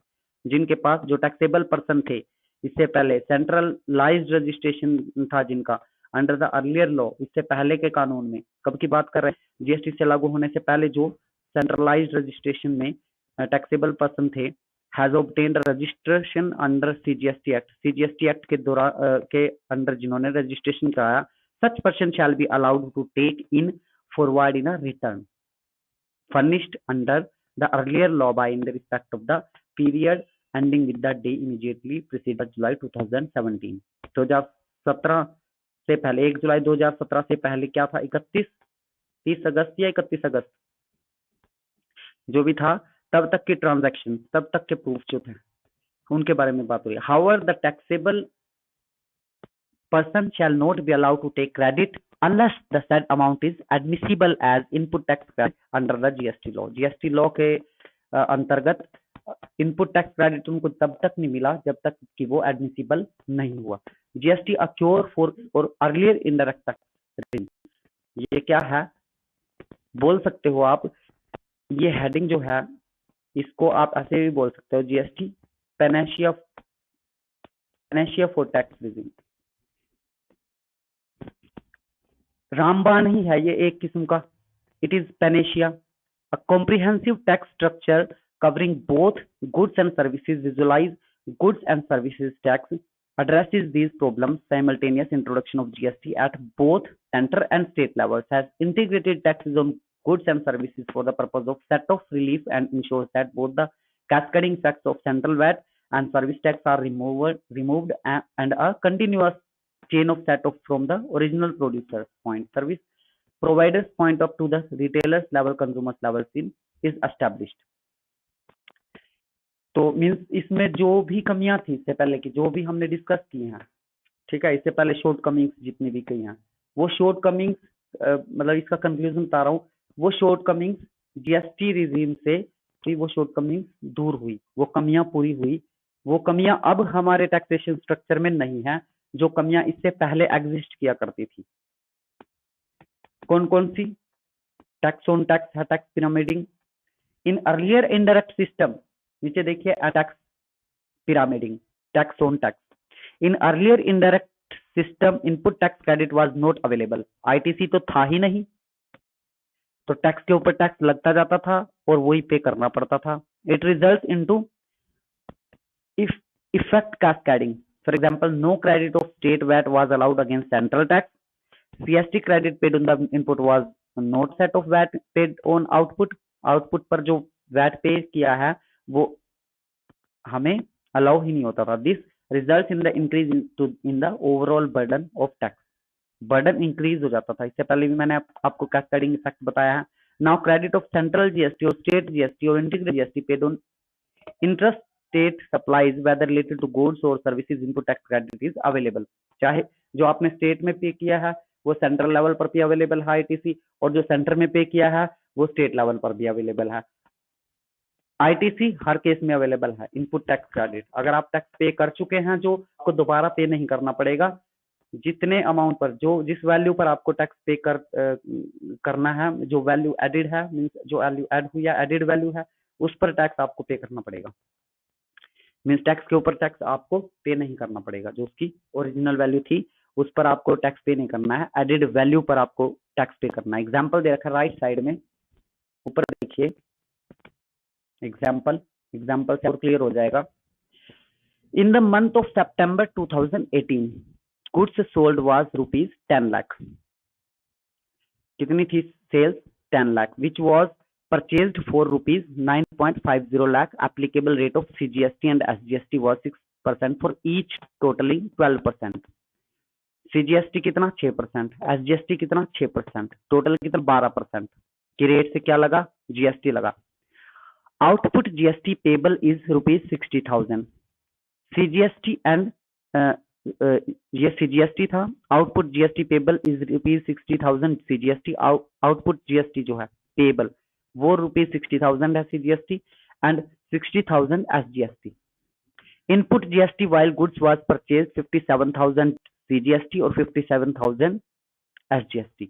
जिनके पास जो taxable person थे इससे पहले centralised registration था जिनका अंडर द अर्लियर लॉ, इससे पहले के कानून में, कब की बात कर रहे हैं, जीएसटी से लागू होने से पहले जो सेंट्रलाइज्ड रजिस्ट्रेशन में टैक्सेबल पर्सन थे, has obtained registration under CGST Act, CGST Act के अंडर जिन्होंने रजिस्ट्रेशन कराया, such person shall be allowed to take in forward in a return furnished under the earlier law by in the respect of the period ending with the day immediately preceding July 2017। 2017 से पहले 1 जुलाई 2017 से पहले क्या था, 30 अगस्त या 31 अगस्त जो भी था, तब तक की ट्रांजैक्शन, तब तक के प्रूफ जो थे उनके बारे में बात हो रही है। However, the taxable person shall not be allowed to take credit unless the said amount is admissible as input tax credit under the GST law। GST law के अंतर्गत इनपुट टैक्स क्रेडिट उनको तब तक नहीं मिला जब तक कि वो एडमिसिबल नहीं हुआ। जीएसटी अक्योर फॉर और अर्लियर इनडायरेक्ट टैक्स, ये क्या है बोल सकते हो आप, ये हेडिंग जो है इसको आप ऐसे भी बोल सकते हो, GST Panacea for tax regime. रामबाण ही है ये एक किस्म का, it is Panacea, a comprehensive tax structure covering both goods and services, visualize goods and services tax, addresses these problems. Simultaneous introduction of GST at both center and state levels has integrated taxes on goods and services for the purpose of set-off relief and ensures that both the cascading effects of central VAT and service tax are removed and a continuous chain of set-off from the original producer's point, service provider's point up to the retailer's level, consumer's level is established। तो means इसमें जो भी कमियां थी इससे पहले की, जो भी हमने डिस्कस की हैं, ठीक है, इससे पहले शॉर्ट कमिंग्स जितनी भी कही हैं, वो शॉर्ट कमिंग्स मतलब इसका कंक्लूजन बता रहा हूँ, वो शॉर्ट कमिंग्स जीएसटी रिजीम से भी वो शॉर्टकमिंग दूर हुई, वो कमियां पूरी हुई। वो कमियां अब हमारे टैक्सेशन स्ट्रक्चर में नहीं है, जो कमियां इससे पहले एग्जिस्ट किया करती थी। कौन कौन सी? टैक्स ऑन टैक्स है, tax pyramiding. In earlier indirect system, नीचे देखिए, tax pyramiding, tax on tax. In earlier indirect system input tax credit was not available. ITC तो था ही नहीं, तो टैक्स के ऊपर टैक्स लगता जाता था और वही पे करना पड़ता था। It result into effect cascading. For example, no credit of state VAT was allowed against central tax. CST credit paid on the input was not set off VAT paid on output. Output पर जो VAT पे किया है वो हमें allow ही नहीं होता था। This result in the increase in the overall burden of tax. Burden increase हो जाता था। इससे पहले भी मैंने आपको कैस्केडिंग इफेक्ट बताया है। Now credit of central GST और स्टेट जीएसटी और integrated GST paid on interest state supplies whether related to goods और services input tax credit is available. चाहे जो आपने स्टेट में पे किया है वो सेंट्रल लेवल पर भी अवेलेबल है आईटीसी, और जो सेंटर में पे किया है वो स्टेट लेवल पर भी अवेलेबल है। आईटीसी हर केस में अवेलेबल है। इनपुट टैक्स क्रेडिट, अगर आप टैक्स पे कर चुके हैं जो आपको दोबारा पे नहीं करना पड़ेगा। जितने अमाउंट पर, जो जिस वैल्यू पर आपको टैक्स पे करना है, जो वैल्यू एडिड है, मींस जो वैल्यू ऐड हुई है, एडिड वैल्यू है, उस पर टैक्स आपको पे करना पड़ेगा। मींस टैक्स के ऊपर टैक्स आपको पे नहीं करना पड़ेगा। जो उसकी ओरिजिनल वैल्यू थी उस पर आपको टैक्स पे नहीं करना है, एडिड वैल्यू पर आपको टैक्स पे करना है। एग्जाम्पल दे रखा है राइट साइड में, ऊपर देखिए एग्जाम्पल, एग्जाम्पल से और क्लियर हो जाएगा। In the month of September 2018 goods sold was ₹10 lakh. कितनी थी sales? 10 lakh, which was purchased for ₹9.50 lakh. Applicable rate of CGST and SGST was 6% for each, totaling 12%. CGST कितना? 6%, SGST कितना? 6%, टोटल कितना? 12% की रेट से क्या लगा? जीएसटी लगा। Output GST payable is ₹60,000। CGST and ये सीजीएसटी था। Output GST payable is ₹60,000 CGST. Output GST जो है पेबल वो ₹60,000 है CGST and 60,000 SGST. Input GST while goods was purchase 57,000 CGST और 57,000 SGST,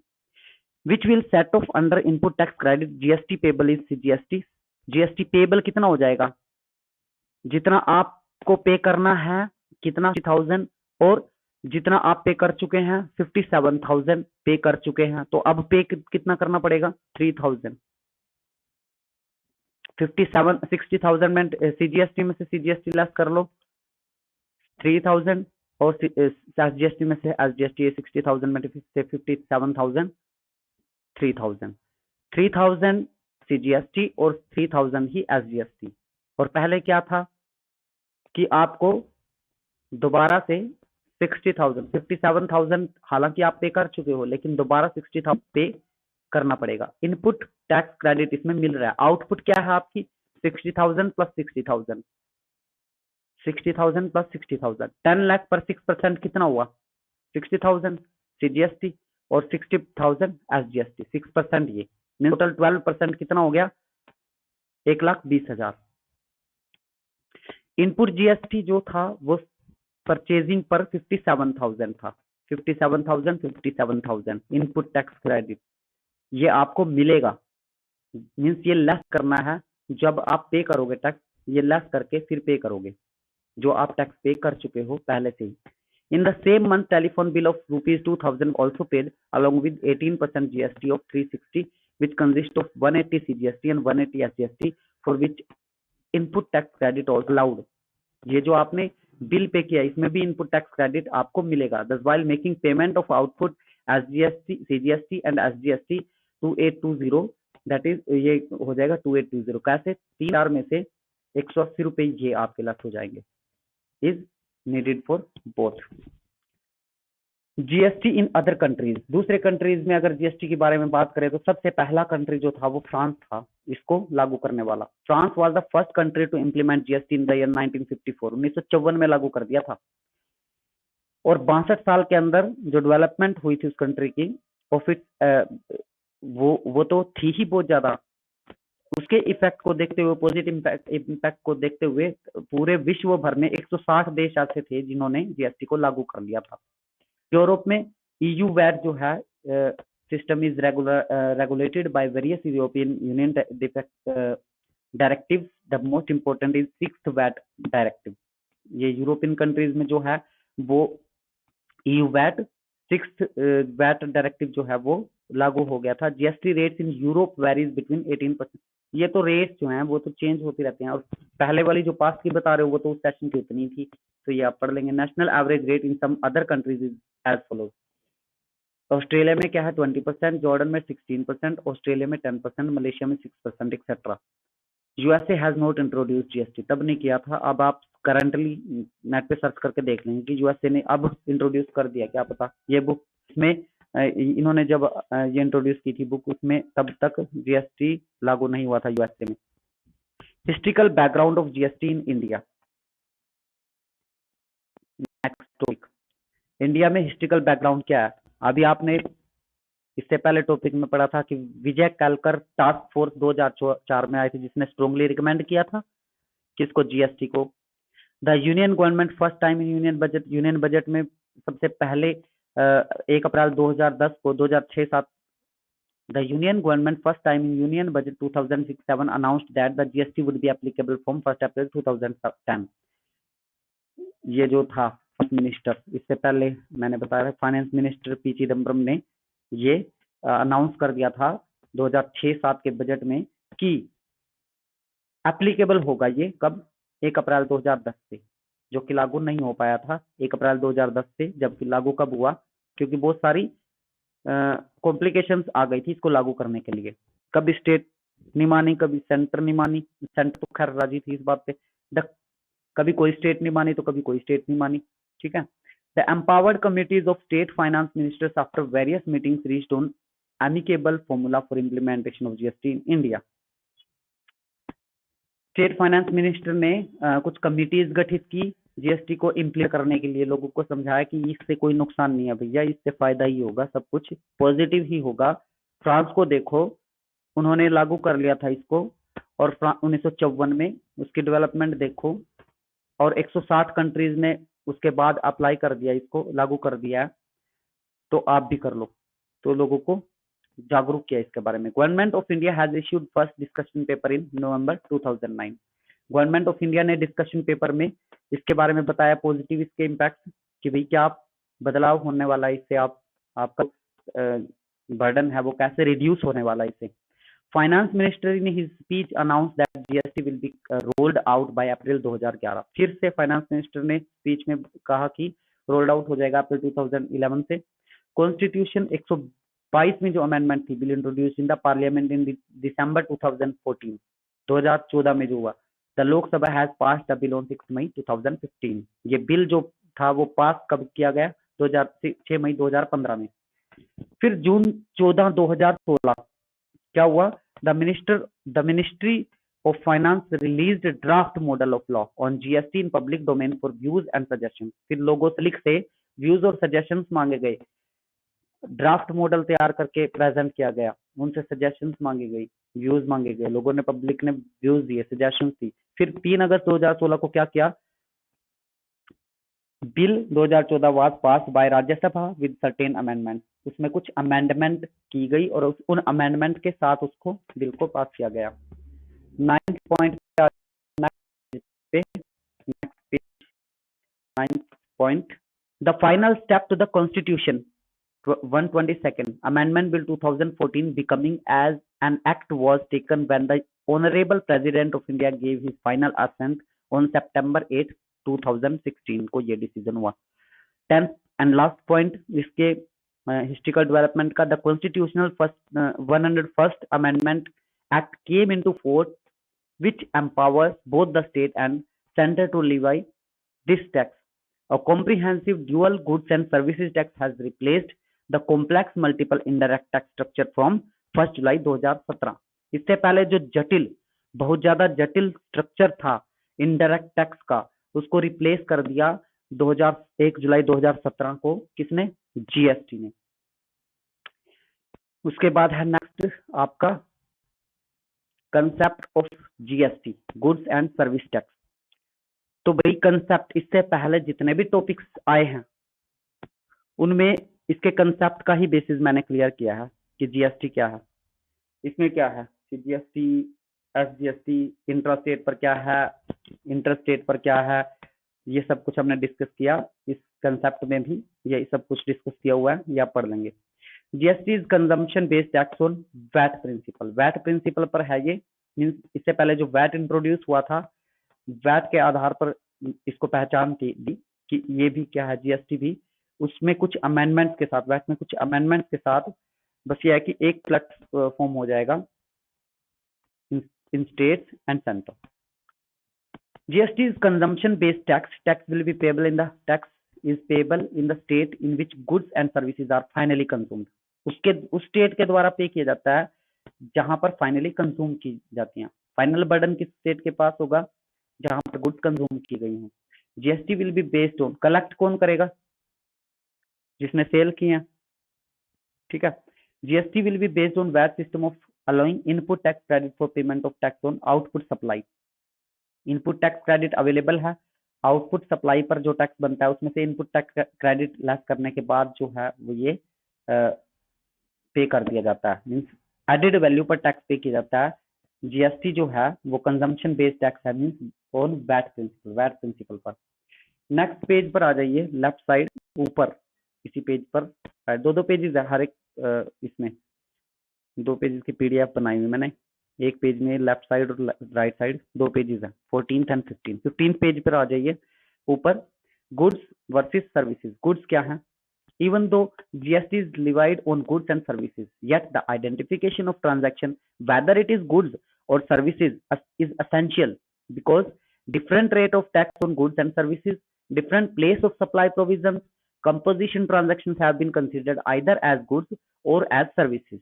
which will set of under input tax credit. GST payable is CGST. GST payable कितना हो जाएगा? जितना आपको पे करना है, कितना? 60,000, और जितना आप पे कर चुके हैं 57,000 पे कर चुके हैं, तो अब पे कितना करना पड़ेगा? 3,000। 60,000 में सीजीएसटी में से सीजीएसटी लेस कर लो 3,000, और एसजीएसटी में से एसजीएसटी 60,000 में से 57,000 3,000 सीजीएसटी और 3,000 ही एसजीएसटी। और पहले क्या था कि आपको दोबारा से 60,000 57,000 हालांकि आप पे कर चुके हो, लेकिन दोबारा 60,000 पे करना पड़ेगा। इनपुट टैक्स क्रेडिट इसमें मिल रहा है। आउटपुट क्या है आपकी? 60,000 प्लस 60,000, 60,000 प्लस 60,000, 10 लाख पर 6% कितना हुआ? 60,000 सीजीएसटी और 60,000 एसजीएसटी, 6% ये टोटल 12% कितना हो गया? 1,20,000। इनपुट जीएसटी जो था वो परचेजिंग पर 57,000 था। 57,000 इनपुट टैक्स क्रेडिट ये आपको मिलेगा। मीन्स ये लेस करना है, जब आप पे करोगे टैक्स ये लेस करके फिर पे करोगे जो आप टैक्स पे कर चुके हो पहले से ही। In the same month telephone bill of ₹2,000 also paid along with 18% GST of 360, which consists of 180 CGST and 180 SGST, for which input tax credit was allowed। ये जो आपने बिल पे किया इसमें भी इनपुट टैक्स क्रेडिट आपको मिलेगा। दस while making payment of output SGST, CGST and SGST 2820, that is ये हो जाएगा 2820। कैसे? 3,000 में से 180 रुपए ये आपके लेस हो जाएंगे। Is needed for both. GST in other countries, दूसरे कंट्रीज में अगर जीएसटी के बारे में बात करें तो सबसे पहला कंट्री जो था वो फ्रांस था इसको लागू करने वाला। France was the first country to implement GST in the year 1954, 1954 में लागू कर दिया था। और 62 साल के अंदर जो डेवलपमेंट हुई थी उस कंट्री की, प्रॉफिट वो तो थी ही बहुत ज्यादा, उसके इफेक्ट को देखते हुए, पॉजिटिव इम्पैक्ट को देखते हुए पूरे विश्व भर में 160 देश ऐसे थे जिन्होंने जीएसटी को लागू कर लिया था। यूरोप में EU वैट जो है system is regulated by various European Union directive. The most important is 6th VAT directive. ये यूरोपियन कंट्रीज में जो है वो EU VAT 6th VAT directive जो है वो लागू हो गया था। GST rates in Europe varies between 18%। ये तो रेट्स जो हैं वो तो चेंज होती रहते हैं, और पहले वाली जो पास की बता रहे हो वो तो उस सेशन की उतनी थी, तो ये आप पढ़ लेंगे। National average rate in some other countries is as follows. Australia में क्या है 20%, जॉर्डन में 16%, ऑस्ट्रेलिया में 10%, मलेशिया में 6%, etcetera. USA has not introduce GST, तब नहीं किया था। अब आप करंटली नेट पे सर्च करके देख लेंगे कि यूएसए ने अब इंट्रोड्यूस कर दिया, क्या पता। ये बुक में इन्होंने जब ये इंट्रोड्यूस की थी बुक, उसमें तब तक जीएसटी लागू नहीं हुआ था यूएसए में। Historical background of GST in India. Next topic, India में हिस्ट्रिकल बैकग्राउंड क्या है। अभी आपने इससे पहले टॉपिक में पढ़ा था कि विजय कालकर टास्क फोर्स 2004 में आई थी, जिसने स्ट्रांगली रिकमेंड किया था किसको, जीएसटी को। The union government first time in union budget में सबसे पहले 1 अप्रैल 2010 को 2006-07 the union government first time in union budget 2006-07 announced that the GST would be applicable from 1 अप्रैल 2010। ये जो था फर्स्ट मिनिस्टर, इससे पहले मैंने बताया फाइनेंस मिनिस्टर पी चिदम्बरम ने ये अनाउंस कर दिया था 2006-07 के बजट में कि एप्लीकेबल होगा ये कब, 1 अप्रैल 2010 से, जो कि लागू नहीं हो पाया था 1 अप्रैल 2010 से। जबकि लागू कब हुआ, क्योंकि बहुत सारी कॉम्प्लिकेशंस आ गई थी इसको लागू करने के लिए। कभी स्टेट नहीं मानी, कभी सेंटर नहीं मानी, सेंटर तो खैर राजी थी इस बात पे, कभी कोई स्टेट नहीं मानी तो कभी कोई स्टेट नहीं मानी, ठीक है। The empowered committees of state finance ministers after various meetings reached on amicable formula for implementation of GST in India. State finance minister ने कुछ कमिटीज गठित की जीएसटी को इम्प्लीमेंट करने के लिए, लोगों को समझाया कि इससे कोई नुकसान नहीं है भैया, इससे फायदा ही होगा, सब कुछ पॉजिटिव ही होगा। फ्रांस को देखो, उन्होंने लागू कर लिया था इसको, और 1954 में उसकी डेवलपमेंट देखो, और 160 कंट्रीज ने उसके बाद अप्लाई कर दिया, इसको लागू कर दिया है, तो आप भी कर लो। तो लोगों को जागरूक किया इसके बारे में। Government of India has issued first discussion paper in November 2009। Government of India ने डिस्कशन पेपर में इसके बारे में बताया पॉजिटिव इसके इम्पैक्ट, कि भाई क्या बदलाव होने वाला है इससे, आपका बर्डन है वो कैसे रिड्यूस होने वाला है इससे। Finance minister in his speech announce that GST will B rolled out by April 2011। फिर से फाइनेंस मिनिस्टर ने स्पीच में कहा कि रोल्ड आउट हो जाएगा अप्रैल 2011 से। कॉन्स्टिट्यूशन 122 में जो अमेंडमेंट थी, bill introduce in the parliament in December 2014, 2014 में जो हुआ। The Lok Sabha has passed the bill on 6 May 2015। ये बिल जो था वो पास कब किया गया, 6 मई 2015 में। फिर जून 14 2016 क्या हुआ, the ministry of finance released draft model of law on GST in public domain for views and suggestion. फिर लोगों से व्यूज और सजेशंस मांगे गए, ड्राफ्ट मॉडल तैयार करके प्रेजेंट किया गया, उनसे सजेशंस मांगी गई, व्यूज मांगे गए, लोगों ने, पब्लिक ने व्यूज दिए, सजेशंस दी। फिर 3 अगस्त 2016 को क्या किया, bill 2014 was pass by Rajya Sabha with certain amendment. उसमें कुछ अमेंडमेंट की गई और उन अमेंडमेंट के साथ उसको बिल को पास किया गया। 9th पॉइंट पे, 9th point, the final step to the constitution 122nd amendment bill 2014 becoming as an act was taken when the honorable president of India gave his final assent on September 8 2016 को ये decision हुआ। 10th and last point इसके historical development का, the constitutional 101st amendment act came into force which empowers both the state and center to levy this tax. A comprehensive dual goods and services tax has replaced the complex multiple indirect tax structure from 1 जुलाई 2017। इससे पहले जो बहुत ज्यादा जटिल structure था indirect tax का, उसको रिप्लेस कर दिया 1 जुलाई 2017 को, किसने, जीएसटी ने। उसके बाद है नेक्स्ट आपका concept of GST, goods and service tax. तो भाई कंसेप्ट, इससे पहले जितने भी टॉपिक्स आए हैं उनमें इसके कंसेप्ट का ही बेसिस मैंने क्लियर किया है कि जीएसटी क्या है, इसमें क्या है, जीएसटी, एसजीएसटी, इंट्रास्टेट पर क्या है, इंटरस्टेट पर क्या है, ये सब कुछ हमने डिस्कस किया। इस कंसेप्ट में भी ये सब कुछ डिस्कस किया हुआ है, ये आप पढ़ लेंगे। GST is consumption based tax on VAT principle. VAT principle पर है ये, मींस इससे पहले जो वैट इंट्रोड्यूस हुआ था, वैट के आधार पर इसको पहचान दी कि ये भी क्या है, जीएसटी भी, उसमें कुछ अमेंडमेंट्स के साथ, वैट में कुछ अमेंडमेंट्स के साथ बस ये है कि एक प्लेटफॉर्म हो जाएगा in states and centre. GST is consumption based tax. Tax will be payable in the state in which goods and services are finally consumed. उस स्टेट के द्वारा पे किया जाता है जहां पर फाइनली कंज्यूम की जाती हैं। फाइनल बर्डन किस स्टेट के पास होगा, जहां पर गुड्स कंज्यूम की गई हैं। GST will be based on, collect कौन करेगा, जिसने सेल की है, ठीक है। GST will be based on VAT system of allowing input tax credit for payment of tax on output supply. Input tax credit available है, आउटपुट सप्लाई पर जो टैक्स बनता है उसमें से इनपुट टैक्स क्रेडिट लेस करने के बाद जो है वो ये पे कर दिया जाता है, मींस एडेड वैल्यू पर टैक्स पे किया जाता है। जीएसटी जो है वो कंजम्पशन बेस्ड टैक्स है, मींस ऑन वैट प्रिंसिपल पर। नेक्स्ट पेज पर आ जाइए, लेफ्ट साइड ऊपर इसी पेज पर दो पेजेस है हर एक, इसमें 2 पेजेस की पीडीएफ बनाई हुई मैंने, एक पेज में लेफ्ट साइड और राइट साइड 2 पेजेस हैं, 14th एंड 15th पेज पर आ जाइए ऊपर, गुड्स वर्सेस सर्विसेज। गुड्स क्या है, even though GST is levied on goods and services, yet the identification of transaction, whether it is goods or services, is essential because different rate of tax on goods and services, different place of supply provisions, composition transactions have been considered either as goods or as services.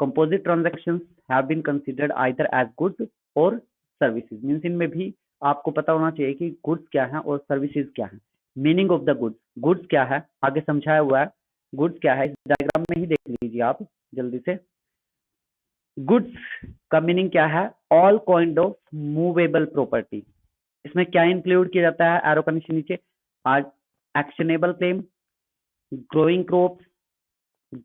Composite transactions have been considered either as goods or services, means इनमें भी आपको पता होना चाहिए कि goods क्या है और सर्विसेज क्या है। Meaning of the goods, goods क्या है आगे समझाया हुआ है, गुड्स क्या है इस डायग्राम में ही देख लीजिए आप जल्दी से। गुड्स का मीनिंग क्या है, all kind of movable property. इसमें क्या इंक्लूड किया जाता है, एरो का नीचे, actionable claim, growing crops,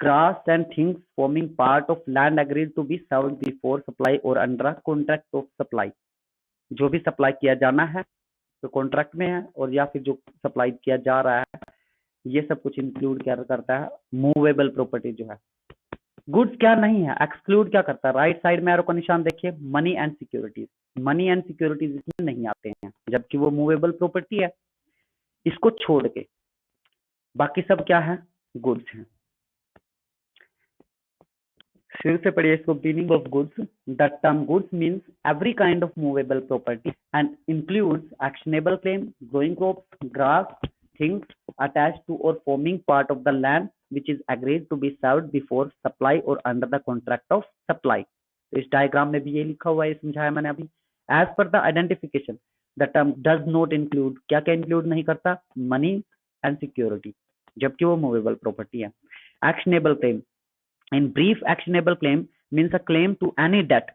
grass and things forming part of land agreed to be served before supply or under a contract of supply। जो भी सप्लाई किया जाना है तो कॉन्ट्रैक्ट में है, और या फिर जो सप्लाई किया जा रहा है, ये सब कुछ इंक्लूड क्या करता है, मूवेबल प्रॉपर्टी जो है। गुड्स क्या नहीं है, एक्सक्लूड क्या करता है, राइट साइड में एरो का निशान देखिए, money and securities. Money and securities इसमें नहीं आते हैं, जबकि वो मूवेबल प्रॉपर्टी है। इसको छोड़ के बाकी सब क्या है, गुड्स है। फिर से पढ़िए इसको, meaning of goods. The term goods means every kind of movable property and includes actionable claim, growing crops, grass, things attached to or forming part of the land which is agreed to be served before supply or under the contract of supply। तो इस diagram में भी ये लिखा हुआ है, समझाया मैंने अभी। As per the identification the term does not include, क्या क्या इंक्लूड नहीं करता, मनी एंड सिक्योरिटी, जबकि वो मूवेबल प्रॉपर्टी है। Actionable claim, in brief, actionable claim means a claim to any debt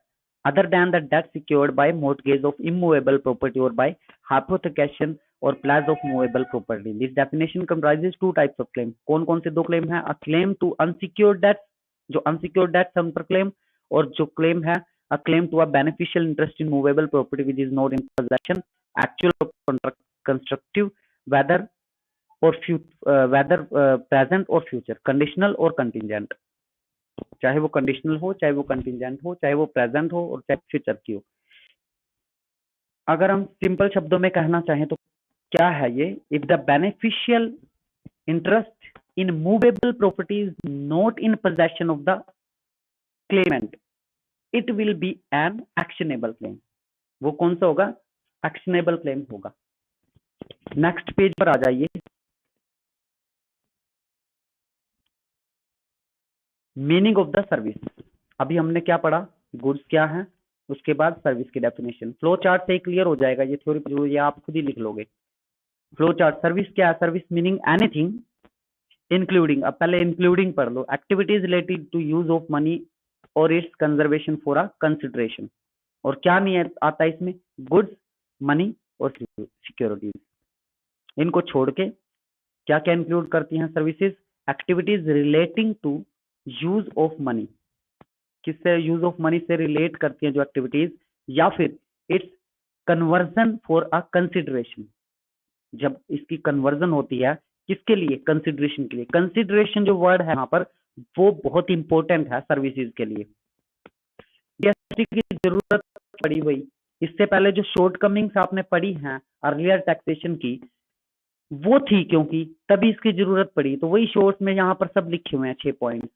other than the debt secured by mortgage of immovable property or by hypothecation or pledge of movable property। This definition comprises 2 types of claim। कौन कौन से 2 claim है, a claim to unsecured debt, जो unsecured debt हम पर claim, और जो claim है a claim to a beneficial interest in movable property which is not in possession, actual or constructive, whether present or future, conditional or contingent। चाहे वो conditional हो, चाहे वो कंटिजेंट हो, चाहे वो प्रेजेंट हो, और चाहे फ्यूचर की हो। अगर हम सिंपल शब्दों में कहना चाहें तो क्या है ये, if the beneficial interest in movable property is not in possession of the claimant, it will be an actionable claim. वो कौन सा होगा, एक्शनेबल क्लेम होगा। नेक्स्ट पेज पर आ जाइए, मीनिंग ऑफ द सर्विस। अभी हमने क्या पढ़ा, गुड्स क्या है, उसके बाद सर्विस की डेफिनेशन। फ्लो चार्ट से क्लियर हो जाएगा, ये थ्योरी जो ये आप खुद ही लिख लोगे। फ्लो चार्ट, सर्विस क्या है, सर्विस मीनिंग एनीथिंग इंक्लूडिंग, अब पहले इंक्लूडिंग पढ़ लो, activities related to use of money or its conservation for a consideration. और क्या नहीं आता इसमें? गुड्स, मनी और सिक्योरिटीज। इनको छोड़ के क्या क्या इंक्लूड करती हैं services? Activities relating to use of money. किससे यूज ऑफ मनी से रिलेट करती हैं जो एक्टिविटीज, या फिर its conversion for a consideration. जब इसकी कन्वर्जन होती है किसके लिए? कंसिडरेशन के लिए। कंसिडरेशन जो वर्ड है यहाँ पर वो बहुत इंपॉर्टेंट है सर्विसेज के लिए। जीएसटी की जरूरत पड़ी हुई, इससे पहले जो शॉर्टकमिंग्स आपने पढ़ी हैं अर्लियर टैक्सेशन की, वो थी क्योंकि तभी इसकी जरूरत पड़ी। तो वही शॉर्ट में यहाँ पर सब लिखे हुए हैं 6 पॉइंट,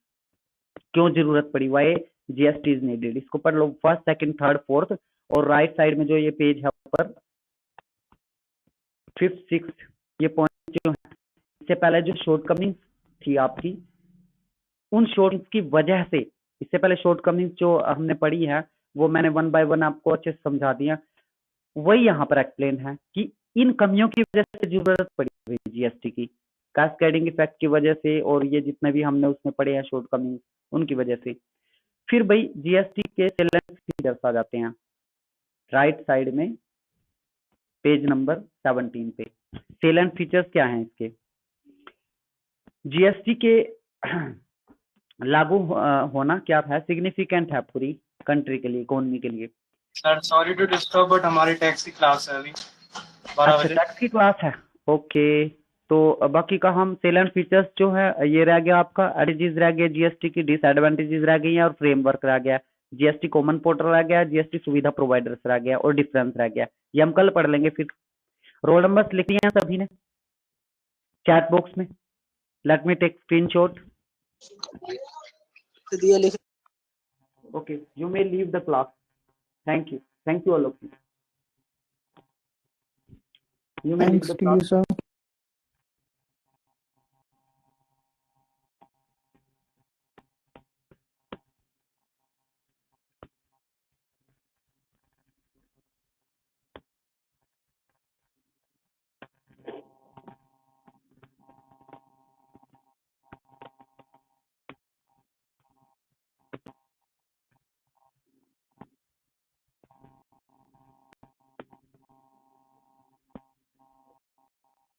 क्यों जरूरत पड़ी, वाई जीएसटी इज नीडेड। इसको पढ़ लो, फर्स्ट, सेकंड, थर्ड, फोर्थ, और राइट साइड में जो ये पेज है ऊपर 5th, 6th, ये पॉइंट जो है, इससे पहले जो शॉर्टकमिंग थी आपकी, उन शॉर्टकमिंग्स की वजह से, इससे पहले शॉर्टकमिंग्स जो हमने पढ़ी है वो मैंने 1 by 1 आपको अच्छे से समझा दिया। वही यहाँ पर एक्सप्लेन है कि इन कमियों की वजह से जरूरत पड़ी हुई जीएसटी की, कैस्केडिंग इफेक्ट की वजह से, और ये जितने भी हमने उसमें पढ़े हैं शॉर्टकमिंग्स उनकी वजह से। फिर भाई जीएसटी के सेलेंट फीचर्स आ जाते हैं राइट साइड में पेज नंबर 17 पे। सेलेंट फीचर्स क्या हैं इसके? जीएसटी के लागू होना क्या है? सिग्निफिकेंट है पूरी कंट्री के लिए, इकोनॉमी के लिए। Sir sorry to disturb but हमारी टैक्स की क्लास है अभी 12 बजे। टैक्स की क्लास है, ओके। तो बाकी का हम सेलेंट फीचर्स जो है ये रह गया आपका, एडवांटेजेस रह गए जीएसटी की, डिसएडवांटेजेस रह गई हैं, और फ्रेमवर्क रह गया। जीएसटी कॉमन पोर्टल रह गया, जीएसटी सुविधा प्रोवाइडर्स रह गया, और डिफरेंस रह गया। ये हम कल पढ़ लेंगे। फिर रोल नंबर्स लिख लिए हैं सभी ने चैट बॉक्स में? Let me take screenshot. Okay, you may leave the class. Thank you all of you. You may leave the class.